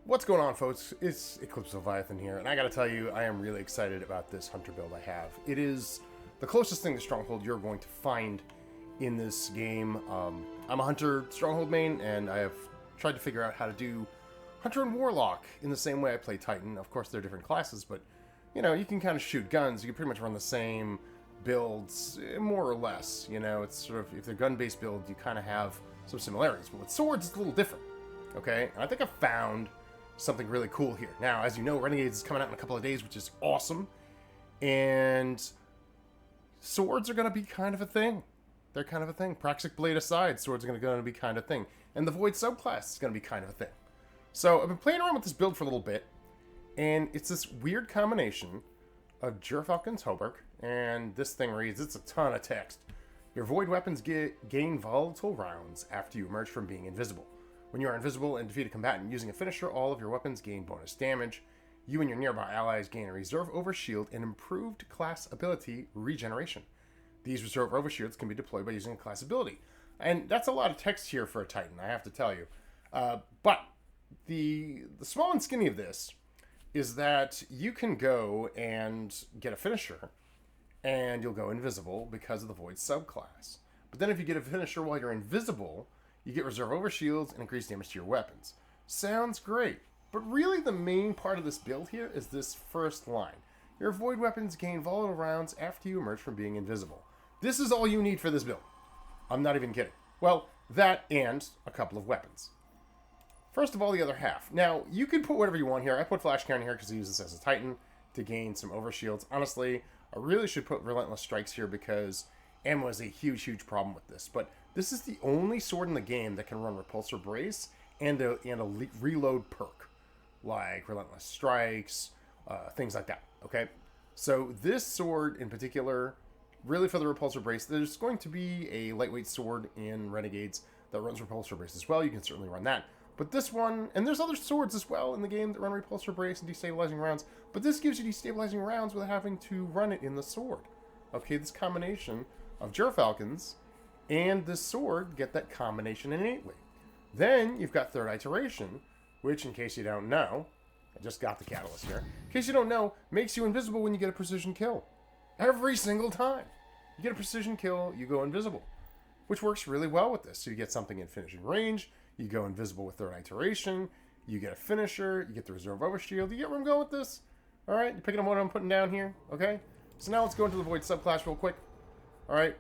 What's going on, folks? It's Eclipse Leviathan here, and I gotta tell you, I am really excited about this hunter build I have. It is the closest thing to Stronghold you're going to find in this game. I'm a hunter Stronghold main, and I have tried to figure out how to do hunter and warlock in the same way I play Titan. Of course, they're different classes, but you know, you can kind of shoot guns. You can pretty much run the same builds, more or less. You know, it's sort of, if they're gun-based builds, you kind of have some similarities, but with swords, it's a little different. Okay, and I think I found something really cool here. Now, as you know, Renegades is coming out in a couple of days, which is awesome. And swords are going to be kind of a thing. They're kind of a thing. Praxic Blade aside, swords are going to be kind of a thing. And the Void subclass is going to be kind of a thing. So I've been playing around with this build for a little bit, and it's this weird combination of Gyrfalcons Hoberk, and this thing reads, it's a ton of text. Your Void weapons gain volatile rounds after you emerge from being invisible. When you are invisible and defeat a combatant using a finisher, all of your weapons gain bonus damage. You and your nearby allies gain a reserve overshield and improved class ability regeneration. These reserve overshields can be deployed by using a class ability. And that's a lot of text here for a Titan, I have to tell you. But the small and skinny of this is that you can go and get a finisher, and you'll go invisible because of the Void subclass. But then if you get a finisher while you're invisible, you get reserve overshields and increased damage to your weapons. Sounds great, but really the main part of this build here is this first line. Your Void weapons gain volatile rounds after you emerge from being invisible. This is all you need for this build. I'm not even kidding. Well, that and a couple of weapons. First of all, the other half. Now, you can put whatever you want here. I put Flash Cannon here because I use this as a Titan to gain some overshields. Honestly, I really should put Relentless Strikes here because ammo is a huge, huge problem with this. But this is the only sword in the game that can run Repulsor Brace and a reload perk, like Relentless Strikes, things like that, okay? So this sword in particular, really for the Repulsor Brace, there's going to be a lightweight sword in Renegades that runs Repulsor Brace as well. You can certainly run that. But this one, and there's other swords as well in the game that run Repulsor Brace and destabilizing rounds, but this gives you destabilizing rounds without having to run it in the sword. Okay, this combination of Gyrfalcons and this sword get that combination innately. Then you've got Third Iteration, which, in case you don't know, I just got the catalyst here, in case you don't know, makes you invisible when you get a precision kill. Every single time. You get a precision kill, you go invisible, which works really well with this. So you get something in finishing range, you go invisible with Third Iteration, you get a finisher, you get the reserve overshield. You get where I'm going with this? Alright, you're picking up what I'm putting down here, okay? So now let's go into the Void subclass real quick. Alright,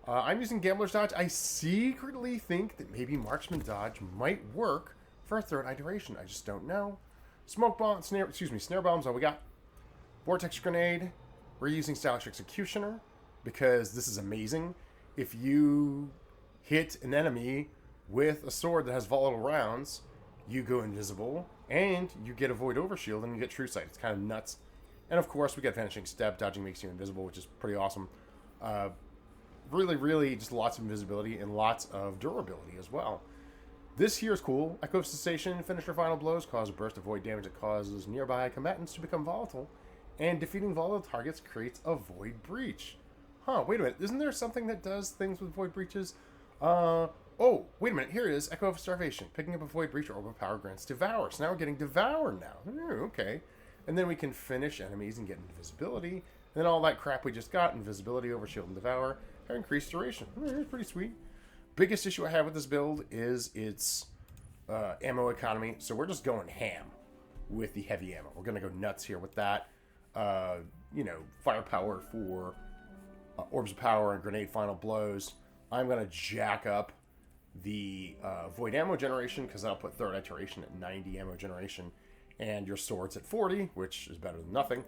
I'm using Gambler's Dodge. I secretly think that maybe Marksman Dodge might work for a Third Iteration. I just don't know. Smoke bomb, snare bombs, all we got. Vortex Grenade. We're using Stylish Executioner because this is amazing. If you hit an enemy with a sword that has volatile rounds, you go invisible and you get a Void Overshield and you get True Sight. It's kind of nuts. And of course, we got Vanishing Step. Dodging makes you invisible, which is pretty awesome. Really just lots of invisibility and lots of durability as well. This here is cool. Echo Cessation, Finisher Final Blows cause a burst of void damage that causes nearby combatants to become volatile, and defeating volatile targets creates a Void Breach. Huh, wait a minute. Isn't there something that does things with Void Breaches? Oh, wait a minute. Here it is. Echo of Starvation. Picking up a Void Breach or Overpower grants Devour. So now we're getting Devour now. Okay. And then we can finish enemies and get invisibility. And then all that crap we just got, invisibility, overshield, and Devour, have increased duration. It's pretty sweet. Biggest issue I have with this build is its ammo economy. So we're just going ham with the heavy ammo. We're going to go nuts here with that. Firepower for Orbs of Power and Grenade Final Blows. I'm going to jack up the Void Ammo generation because that'll put Third Iteration at 90 ammo generation. And your sword's at 40, which is better than nothing.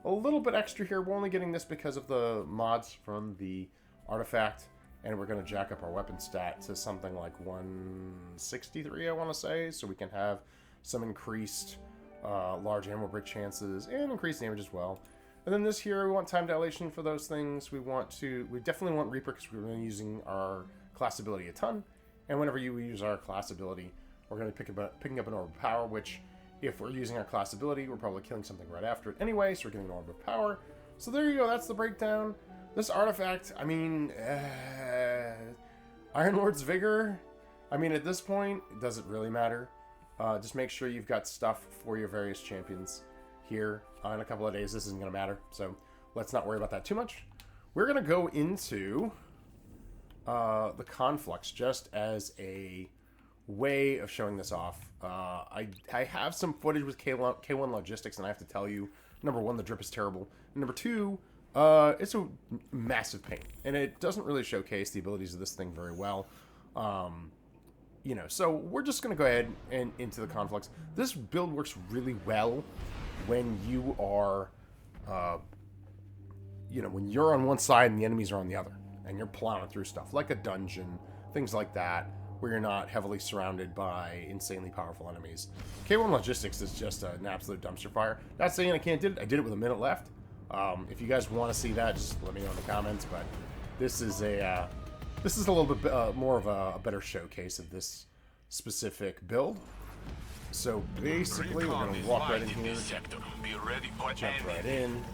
A little bit extra here. We're only getting this because of the mods from the artifact. And we're going to jack up our weapon stat to something like 163, I want to say. So we can have some increased large ammo break chances and increased damage as well. And then this here, we want time dilation for those things. We definitely want Reaper because we're going to be using our class ability a ton. And whenever you use our class ability, we're going to be picking up an Orb of Power, which if we're using our class ability, we're probably killing something right after it anyway, so we're getting an Orb of Power. So there you go, that's the breakdown. This artifact, I mean, Iron Lord's Vigor, I mean, at this point, does it really matter? Just make sure you've got stuff for your various champions here. In a couple of days, this isn't going to matter, so let's not worry about that too much. We're going to go into the Conflux just as a way of showing this off. I have some footage with K1 Logistics, and I have to tell you, number one, the drip is terrible. And number two, it's a massive pain, and it doesn't really showcase the abilities of this thing very well. You know, so we're just going to go ahead and into the Conflux. This build works really well when you are, you know, when you're on one side and the enemies are on the other, and you're plowing through stuff like a dungeon, things like that, where you're not heavily surrounded by insanely powerful enemies. K1 Logistics is just an absolute dumpster fire. Not saying I can't do it. I did it with a minute left. If you guys want to see that, just let me know in the comments. But this is a little bit more of a better showcase of this specific build. So basically, we're going to walk right in here, jump right in.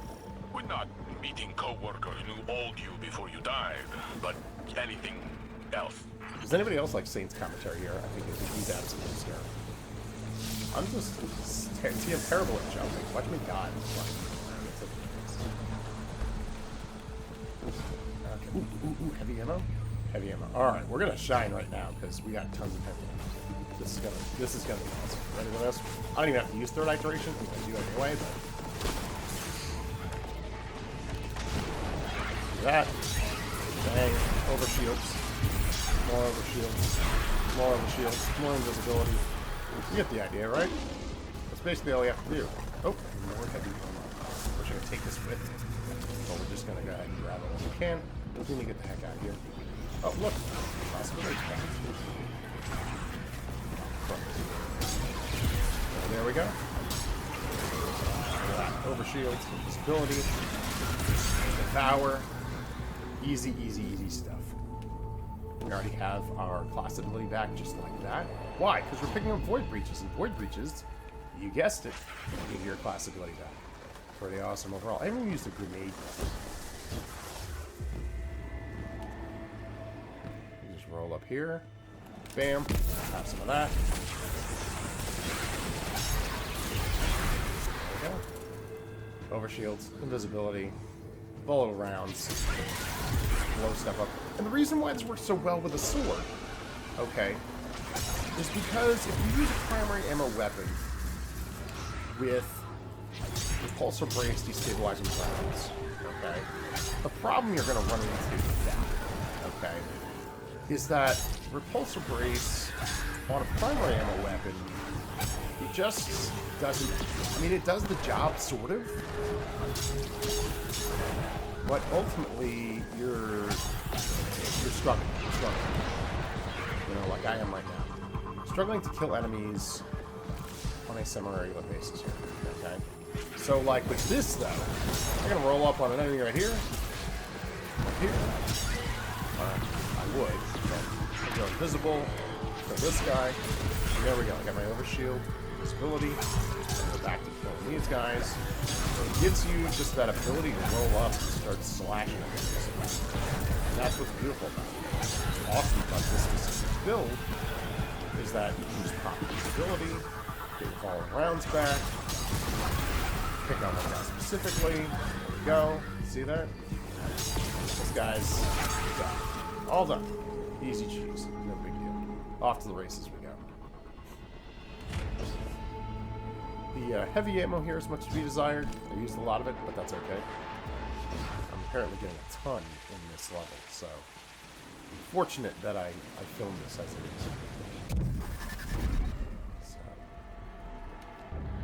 We're not meeting co-workers who owed you before you died, but anything else. Does anybody else like Saint's commentary here? I think he's absolutely scary. I'm just... See, I'm terrible at jumping. Watch me die. Okay. Ooh, heavy ammo? Heavy ammo. Alright, we're gonna shine right now, because we got tons of heavy ammo. This is gonna be awesome. Ready for this? I don't even have to use third iteration. I'm gonna do it anyway, but... Do that. Bang. Overshields. More overshields. More overshields. More invisibility. You get the idea, right? That's basically all we have to do. Oh, more heavy ammo. We're just gonna take this with. But we're just gonna go ahead and grab it when we can. We need to get the heck out of here. Oh, look. Possibility. There we go. Overshields, invisibility, devour. Easy, easy, easy stuff. We already have our class ability back just like that. Why? Because we're picking up Void Breaches, and Void Breaches, you guessed it, give your class ability back. Pretty awesome overall. I haven't even used a grenade yet. You just roll up here. Bam. Have some of that. There we go. Overshields, invisibility, volatile rounds, blow stuff up. And the reason why this works so well with a sword, okay, is because if you use a primary ammo weapon with repulsor brace destabilizing rounds, okay, the problem you're going to run into with that, okay, is that repulsor brace on a primary ammo weapon, it just doesn't, I mean, it does the job, sort of, but ultimately, you're struggling. You're struggling. You know, like I am right now. Struggling to kill enemies on a semi-regular basis here. Okay? So, like, with this, though, I'm going to roll up on an enemy right here. Right here. I would. But I go invisible. Kill this guy. And there we go. I got my overshield. Visibility. Go back to killing these guys. So it gives you just that ability to roll up and start slashing enemies. And that's what's beautiful about it. What's awesome about this specific build is that you can just pop visibility, get your falling rounds back, pick on one guy specifically. There we go. See that? This guy's done. All done. Easy cheese. No big deal. Off to the races we go. The heavy ammo here is much to be desired. I used a lot of it, but that's okay. I'm apparently getting a ton in this level, so I'm fortunate that I filmed this as it is. So,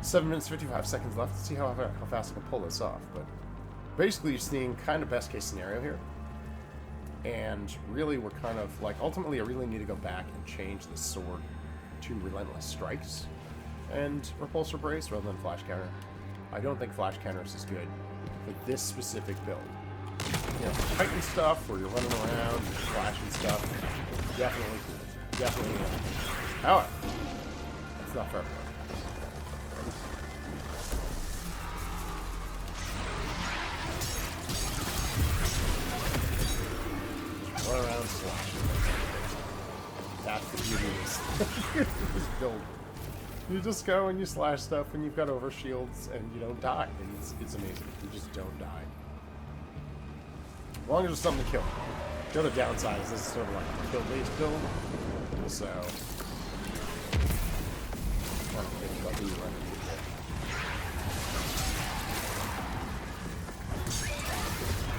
7 minutes 55 seconds left. Let's see how fast I can pull this off. But basically, you're seeing kind of best case scenario here. And really, we're kind of like, ultimately, I really need to go back and change the sword to Relentless Strikes and Repulsor Brace rather than Flash Counter. I don't think Flash Counter is as good for this specific build. You know, Titan stuff where you're running around, flashing stuff, definitely cool. Definitely. However, that's not for everyone. Just run around slashing. That's the beauty of this build. You just go and you slash stuff, and you've got overshields, and you don't die. It's amazing. You just don't die. As long as there's something to kill. The other downside is this is sort of like a kill-based build, so...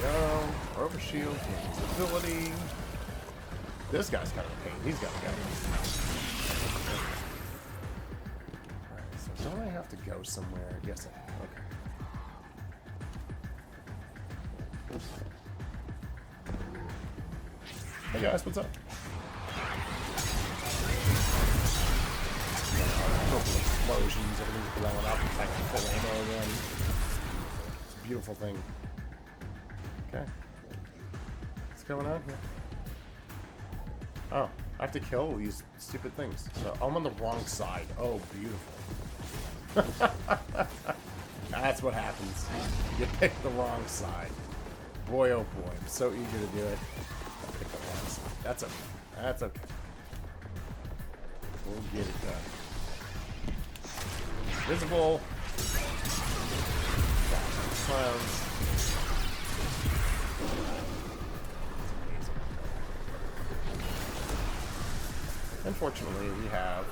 Go. Overshield, ability. This guy's kind of a pain. He's got to go. Alright, so don't I have to go somewhere? Yes, I do. Okay. Hey guys, what's up? Explosions, everything's blowing up. It's like full ammo again. It's a beautiful thing. Okay. What's going on here? Oh, I have to kill these stupid things. So I'm on the wrong side. Oh, beautiful. That's what happens. You pick the wrong side. Boy, oh boy. I'm so eager to do it. I picked the wrong side. That's okay. That's okay. We'll get it done. Visible. Clowns. Unfortunately, we have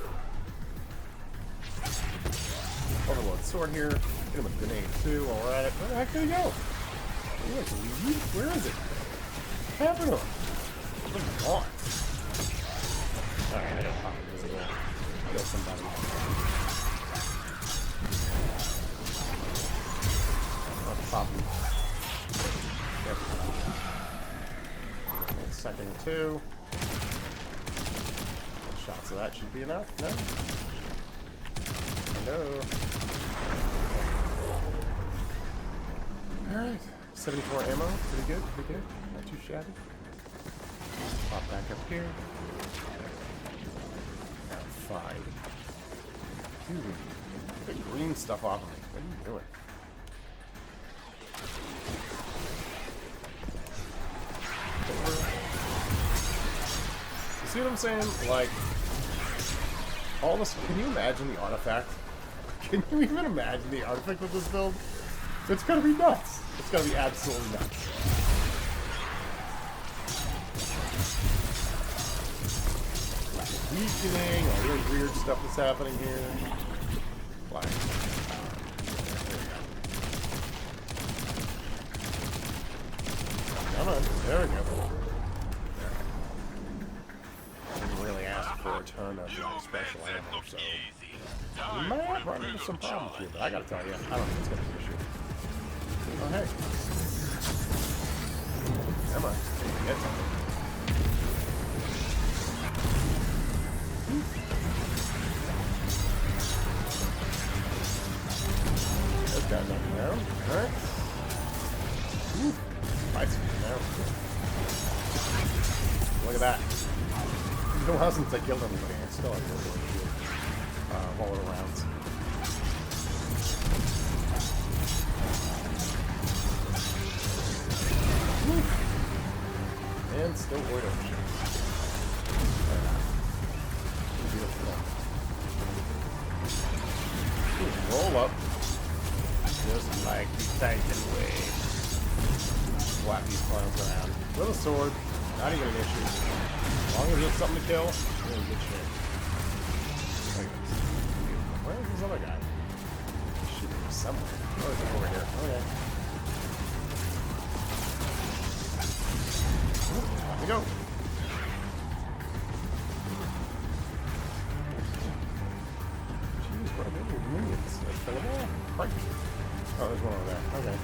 Overlord Sword here. Hit him with a grenade too while we're at it. Where the heck did he go? Where is it? What happened to him? He's gone. Alright, I gotta pop invisible. Kill somebody. I'll pop him. Yep. Second two. Shots of that should be enough. No? Hello. Alright. 74 ammo. Pretty good. Pretty good. Not too shabby. Pop back up here. Fine. Dude, get the green stuff off of me. What are you doing? You see what I'm saying? Like, all this. Can you imagine the artifact? Can you even imagine the artifact with this build? It's gonna be nuts. It's gonna be absolutely nuts. Weakening, all really weird stuff that's happening here. Like, come on, there we go. I didn't really ask for a ton of special ammo, so we might run into some problems here, but I gotta tell you, I don't think it's gonna be an issue. Oh, hey. Come on, get something. This guy's up and down. Alright. Nice. Down. Look at that. It's been a while since I killed anybody. I still have a really good all around. And still void overshields. Beautiful. Roll up. Just like the Titan way. Slap these clowns around. With a sword, not even an issue. As long as there's something to kill, you're in good shape. Where is this other guy? He's shooting me somewhere. Oh, he's over here. Okay. Let me go. Jeez, what are they doing? Minions. Right. Oh, there's one over there. Okay.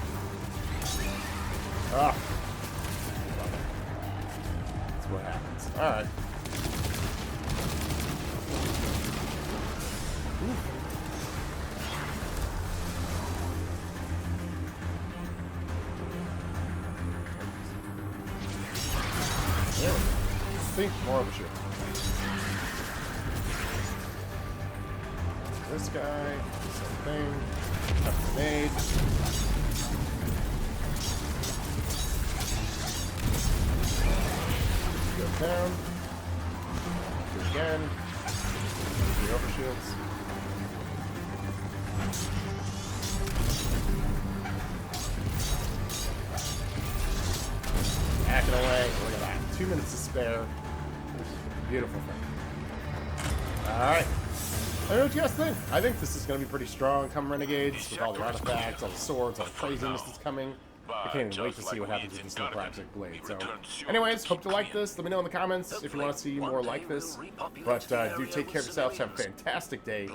Ah. That's what happens. Alright. There we go. Think more of a ship. This guy, same thing. Have a grenade. Go down. Do it again. The overshields. hacking away. Look at that. 2 minutes to spare. Beautiful thing. Alright. I don't know what you guys think. I think this is going to be pretty strong come Renegades with all the artifacts, all the swords, all the craziness that's coming. I can't even wait to see what happens with this new project blade. So, anyways, hope you like this. Let me know in the comments if you want to see more like this. But do take care of yourselves. Have a fantastic day.